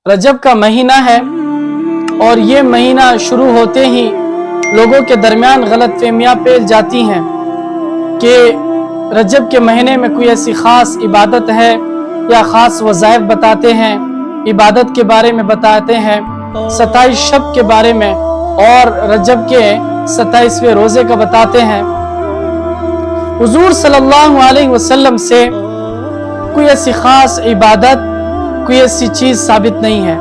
رجب کا مہینہ ہے اور یہ مہینہ شروع ہوتے ہی لوگوں کے درمیان غلط فہمیاں پھیل جاتی ہیں کہ رجب کے مہینے میں کوئی ایسی خاص عبادت ہے یا خاص وظائف بتاتے ہیں، عبادت کے بارے میں بتاتے ہیں، 27 شب کے بارے میں اور رجب کے 27ویں روزے کا بتاتے ہیں۔ حضور صلی اللہ علیہ وسلم سے کوئی ایسی خاص عبادت، کوئی ایسی چیز ثابت نہیں ہے۔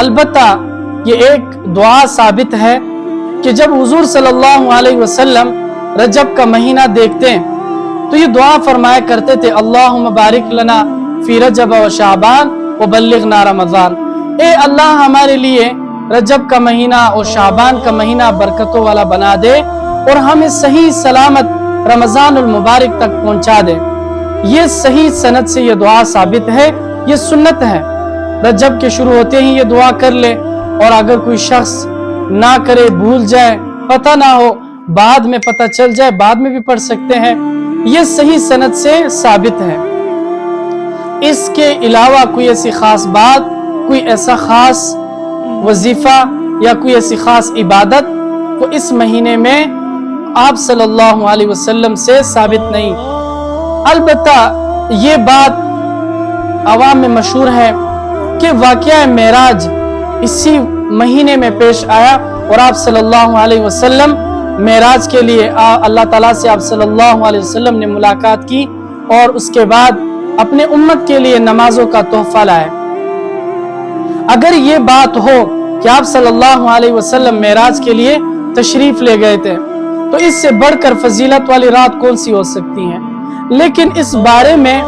البتہ یہ ایک دعا ثابت ہے کہ جب حضور صلی اللہ علیہ وسلم رجب کا مہینہ دیکھتے تو یہ دعا فرمایا کرتے تھے، اللہم بارک لنا فی رجب و شعبان وبلغنا رمضان۔ اے اللہ ہمارے لیے رجب کا مہینہ اور شعبان کا مہینہ برکتوں والا بنا دے اور ہمیں صحیح سلامت رمضان المبارک تک پہنچا دے۔ یہ صحیح سند سے یہ دعا ثابت ہے، یہ سنت ہے۔ رجب کے شروع ہوتے ہی یہ دعا کر لے، اور اگر کوئی شخص نہ کرے، بھول جائے، پتہ نہ ہو، بعد میں پتہ چل جائے، بعد میں بھی پڑھ سکتے ہیں۔ یہ صحیح سند سے ثابت ہے۔ اس کے علاوہ کوئی ایسی خاص بات، کوئی ایسا خاص وظیفہ یا کوئی ایسی خاص عبادت وہ اس مہینے میں آپ صلی اللہ علیہ وسلم سے ثابت نہیں۔ البتہ یہ بات عوام میں مشہور ہے کہ واقعہ معراج اسی مہینے میں پیش آیا اور آپ صلی اللہ علیہ وسلم معراج کے لیے اللہ تعالیٰ سے آپ صلی اللہ علیہ وسلم نے ملاقات کی اور اس کے بعد اپنے امت کے لیے نمازوں کا تحفہ لائے۔ اگر یہ بات ہو کہ آپ صلی اللہ علیہ وسلم معراج کے لیے تشریف لے گئے تھے تو اس سے بڑھ کر فضیلت والی رات کون سی ہو سکتی ہے؟ لیکن اس بارے میں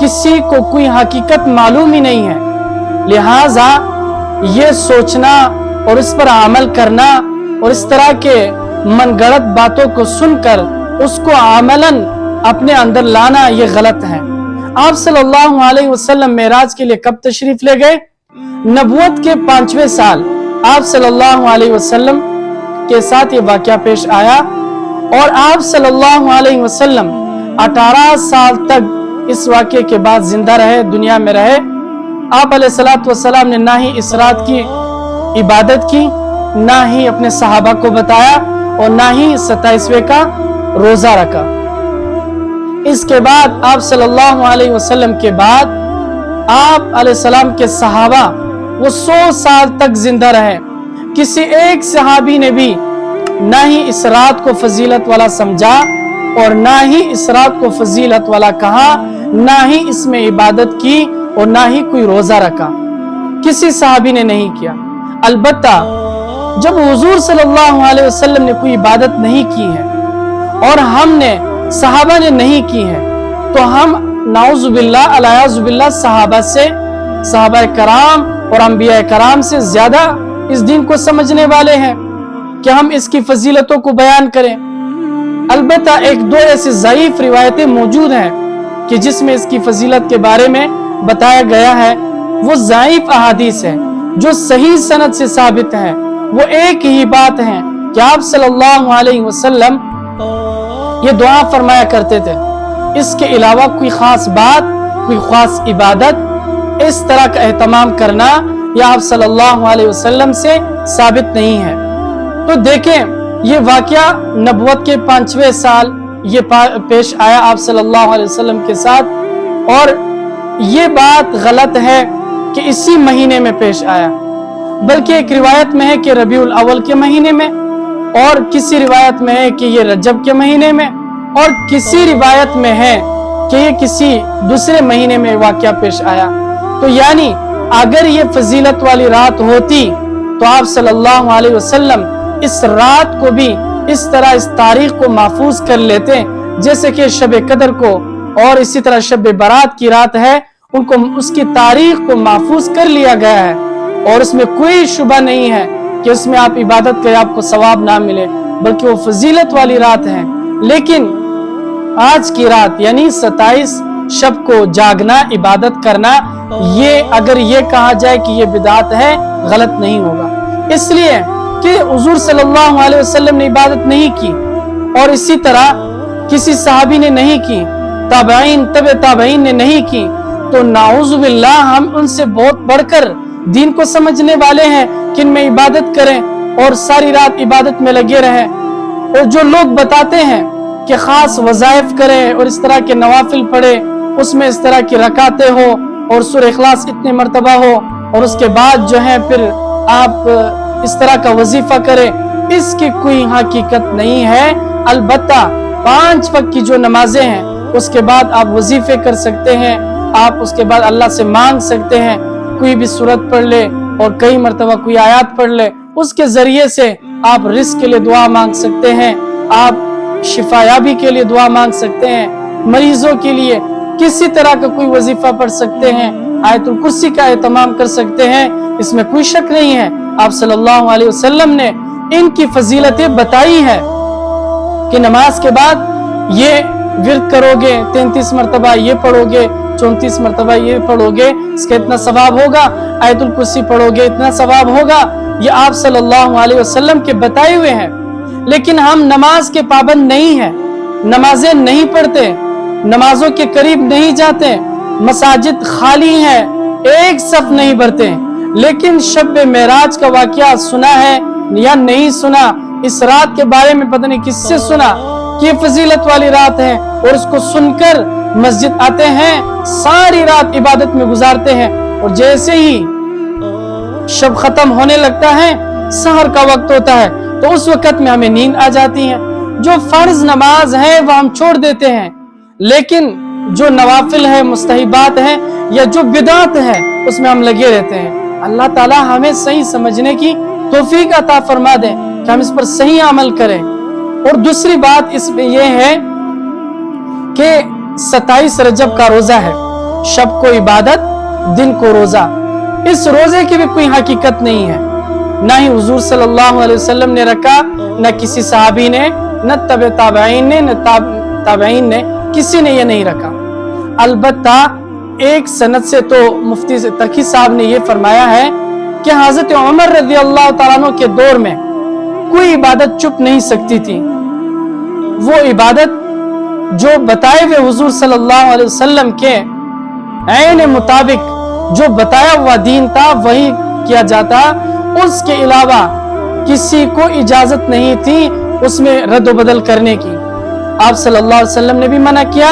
کسی کو کوئی حقیقت معلوم ہی نہیں ہے، لہٰذا یہ سوچنا اور اس پر عمل کرنا اور اس طرح کے من گڑت باتوں کو سن کر اس کو عملاً اپنے اندر لانا یہ غلط ہے۔ آپ صلی اللہ علیہ وسلم معراج کے لیے کب تشریف لے گئے؟ نبوت کے 5ویں سال آپ صلی اللہ علیہ وسلم کے ساتھ یہ واقعہ پیش آیا اور آپ صلی اللہ علیہ وسلم 18 سال تک اس واقعے کے بعد زندہ رہے، دنیا میں رہے۔ آپ علیہ السلام نے نہ ہی اس رات کی عبادت کی، نہ ہی اپنے صحابہ کو بتایا اور نہ ہی 27ویں کا روزہ رکھا۔ اس کے بعد آپ صلی اللہ علیہ وسلم کے بعد آپ علیہ السلام کے صحابہ وہ 100 سال تک زندہ رہے۔ کسی ایک صحابی نے بھی نہ ہی اس رات کو فضیلت والا سمجھا اور نہ ہی اس رات کو فضیلت والا کہا، نہ ہی اس میں عبادت کی اور نہ ہی کوئی روزہ رکھا۔ کسی صحابی نے نہیں کیا۔ البتہ جب حضور صلی اللہ علیہ وسلم نے کوئی عبادت نہیں کی ہے اور ہم نے صحابہ نے نہیں کی ہے تو ہم نعوذ باللہ الیاذ باللہ صحابہ کرام اور انبیاء کرام سے زیادہ اس دین کو سمجھنے والے ہیں کہ ہم اس کی فضیلتوں کو بیان کریں۔ البتہ ایک دو ایسی ضعیف روایتیں موجود ہیں کہ جس میں اس کی فضیلت کے بارے میں بتایا گیا ہے، وہ ضعیف احادیث ہیں۔ جو صحیح سند سے ثابت ہیں وہ ایک ہی بات ہے کہ آپ صلی اللہ علیہ وسلم یہ دعا فرمایا کرتے تھے۔ اس کے علاوہ کوئی خاص بات، کوئی خاص عبادت اس طرح کا اہتمام کرنا یا آپ صلی اللہ علیہ وسلم سے ثابت نہیں ہے۔ تو دیکھیں یہ واقعہ نبوت کے 5ویں سال یہ پیش آیا آپ صلی اللہ علیہ وسلم کے ساتھ، اور یہ بات غلط ہے کہ اسی مہینے میں پیش آیا، بلکہ ایک روایت میں ہے کہ ربیع الاول کے مہینے میں، اور کسی روایت میں ہے کہ یہ رجب کے مہینے میں، اور کسی روایت میں ہے کہ یہ کسی دوسرے مہینے میں واقعہ پیش آیا۔ تو یعنی اگر یہ فضیلت والی رات ہوتی تو آپ صلی اللہ علیہ وسلم اس رات کو بھی اس طرح اس تاریخ کو محفوظ کر لیتے جیسے کہ شب قدر کو اور اسی طرح شب برات کی رات ہے، ان کو اس کی تاریخ کو محفوظ کر لیا گیا ہے اور اس میں کوئی شبہ نہیں ہے کہ اس میں آپ عبادت کریں آپ کو ثواب نہ ملے، بلکہ وہ فضیلت والی رات ہے۔ لیکن آج کی رات یعنی 27 شب کو جاگنا، عبادت کرنا، یہ اگر یہ کہا جائے کہ یہ بدعت ہے، غلط نہیں ہوگا، اس لیے کہ حضور صلی اللہ علیہ وسلم نے عبادت نہیں کی اور اسی طرح کسی صحابی نے نہیں کی، تابعین تبع تابعین نے نہیں کی، تو نعوذ باللہ ہم ان سے بہت بڑھ کر दीन को समझने वाले हैं कि इनमें इबादत करें और सारी रात इबादत में लगे रहें। और जो लोग बताते हैं कि खास वज़ाइफ करें और इस तरह के नवाफिल पढ़े, उसमें इस तरह की रकातें हो और सूरह इखलास इतने मर्तबा हो और उसके बाद जो है फिर आप इस तरह का वजीफा करें, इसकी कोई हकीकत नहीं है। अलबत्ता 5 वक्त की जो नमाजें हैं उसके बाद आप वजीफे कर सकते हैं, आप उसके बाद अल्लाह से मांग सकते हैं, कोई भी सूरत पढ़ ले और कई मर्तबा कोई आयत पढ़ ले, उसके जरिए से आप रिस्क के लिए दुआ मांग सकते हैं, आप शिफायाबी के लिए दुआ मांग सकते हैं, मरीजों के लिए किसी तरह का कोई वजीफा पढ़ सकते हैं, आयतुल कुर्सी का एहतमाम कर सकते हैं, इसमें कोई शक नहीं है। आप सल्लल्लाहु अलैहि वसल्लम ने इनकी फजीलतें बताई है कि नमाज के बाद ये विर्द करोगे, 33 मरतबा ये पढ़ोगे, 34 मरतबा ये पढ़ोगे, इसका इतना सवाब होगा, आयतुल कुर्सी पढ़ोगे इतना सवाब होगा, ये आप सल्लल्लाहु अलैहि वसल्लम के बताए हुए हैं। लेकिन हम नमाज के पाबंद नहीं हैं, नमाजें नहीं पढ़ते, नमाजों के करीब नहीं जाते, मसाजिद खाली है, एक सफ नहीं भरते। लेकिन शब मेराज का वाकया सुना है या नहीं सुना, इस रात के बारे में पता नहीं किससे सुना कि ये फजीलत वाली रात है, और उसको सुनकर मस्जिद आते हैं, सारी रात इबादत में गुजारते हैं, और जैसे ही शब खत्म होने लगता है, सहर का वक्त होता है, तो उस वक्त में हमें नींद आ जाती है। जो फर्ज नमाज है वह हम छोड़ देते हैं, लेकिन जो नवाफिल है, मुस्तहिबात है या जो बिदात है उसमें हम लगे रहते हैं। अल्लाह ताला हमें सही समझने की तौफीक अता फरमा दे कि हम इस पर सही अमल करें। और दूसरी बात इसमें यह है कि 27 रजब का रोजा है, शब को इबादत, दिन को रोजा। इस रोजे की भी कोई हकीकत नहीं है, ना ही हुजूर सल्लल्लाहु अलैहि वसल्लम ने रखा, न किसी सहाबी ने, न तबे ताबईन ने, न ताबईन ने, किसी ने ये नहीं रखा। अलबत्ता एक सनद से तो मुफ्ती तकी साहब ने ये फरमाया है कि हजरत उमर रज़ी अल्लाह तआला अन्हु के दौर में कोई इबादत चुप नहीं सकती थी। वो इबादत जो बताए हुए हुजूर सल्लल्लाहु अलैहि वसल्लम के ऐन मुताबिक जो बताया हुआ दीन था वही किया जाता, उसके अलावा किसी को इजाजत नहीं थी उसमें रद्द बदल करने की। आप सल्लल्लाहु अलैहि वसल्लम ने भी मना किया,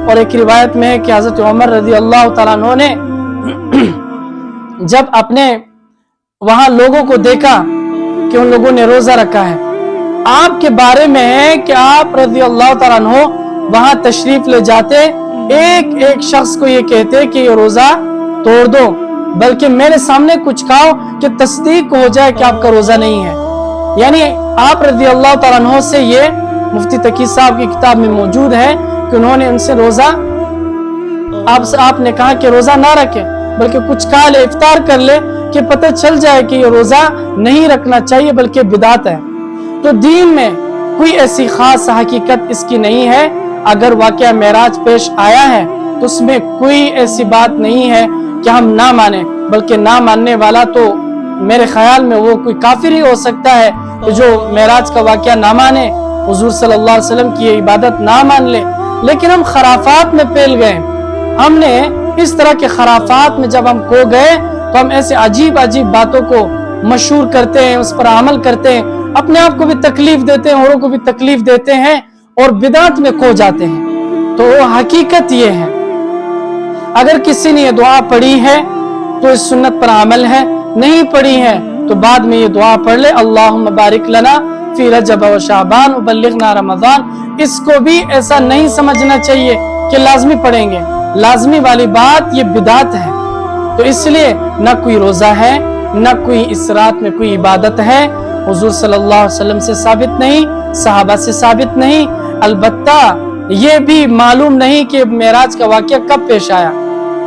और एक रिवायत में है कि हजरत उमर रज़ी अल्लाह तआला अन्हु ने जब अपने वहां लोगों को देखा कि उन लोगों ने रोजा रखा है, आपके बारे में है कि आप रज़ी अल्लाह तआला अन्हु वहां तशरीफ ले जाते, एक एक शख्स को ये कहते कि ये रोजा तोड़ दो, बल्कि मेरे सामने कुछ खाओ कि तस्दीक हो जाए कि आपका रोजा नहीं है। यानी आप रज़ी अल्लाह तआला अन्हु से ये मुफ्ती तकी साहब की किताब में मौजूद है कि उन्होंने उनसे रोजा, आपने कहा कि रोजा ना रखे, बल्कि कुछ खा ले, इफ्तार कर ले, कि पता चल जाए कि ये रोजा नहीं रखना चाहिए बल्कि बिदात है। तो दीन में कोई ऐसी खास हकीकत इसकी नहीं है। अगर वाकया मेराज पेश आया है तो उसमें कोई ऐसी बात नहीं है कि हम ना माने, बल्कि ना मानने वाला तो मेरे ख्याल में वो कोई काफिर ही हो सकता है कि जो मेराज का वाकया ना माने, हुजूर सल्लल्लाहु अलैहि वसल्लम की इबादत ना मान ले। लेकिन हम खराफात में फैल गए, हमने इस तरह के खराफात में जब हम खो गए तो हम ऐसे अजीब अजीब बातों को मशहूर करते हैं, उस पर अमल करते हैं, अपने आप को भी तकलीफ देते हैं, औरों को भी तकलीफ देते हैं और बिदात में खो जाते हैं। तो हकीकत ये है, अगर किसी ने ये दुआ पढ़ी है तो इस सुन्नत पर अमल है, नहीं पढ़ी है तो बाद में ये दुआ पढ़ ले, अल्लाहुम्मा बारिक लना फी रजब व शाबान व बल्लिगना रमजान। इसको भी ऐसा नहीं समझना चाहिए कि लाजमी पढ़ेंगे, लाजमी वाली बात ये बिदात है। तो इसलिए न कोई रोजा है, न कोई इस रात में कोई इबादत है, हुजूर सल्लल्लाहु अलैहि वसल्लम से साबित नहीं, सहाबा से साबित नहीं। अलबत्ता ये भी मालूम नहीं कि मेराज का वाकया कब पेश आया।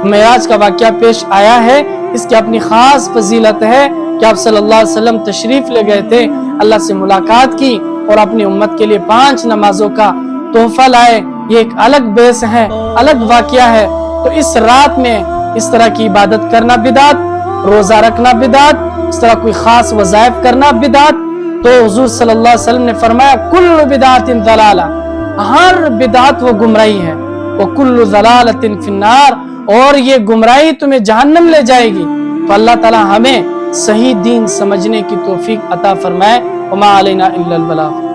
मेराज का वाकया पेश आया है, इसकी अपनी खास फजीलत है कि आप सल्लल्लाहु अलैहि वसल्लम तशरीफ ले गए थे, अल्लाह से मुलाकात की और अपनी उम्मत के लिए 5 नमाजों का तोहफा लाए। ये एक अलग बेस है, अलग वाकया है। तो इस रात में इस तरह की इबादत करना बिदात, रोजा रखना बिदात, इस तरह कोई खास वज़ाइफ करना बिदात। तो हुजूर सल्लल्लाहु अलैहि वसल्लम ने फरमाया कुल्लु बिदातिन ज़लाला, हर बिदात वो गुमराही है, वो कुल्लु ज़लालतिन फिन्नार, और ये गुमराही तुम्हें जहन्नम ले जाएगी। تو اللہ تعالیٰ ہمیں صحیح دین سمجھنے کی توفیق عطا فرمائے۔ وما علینا الا البلاغ۔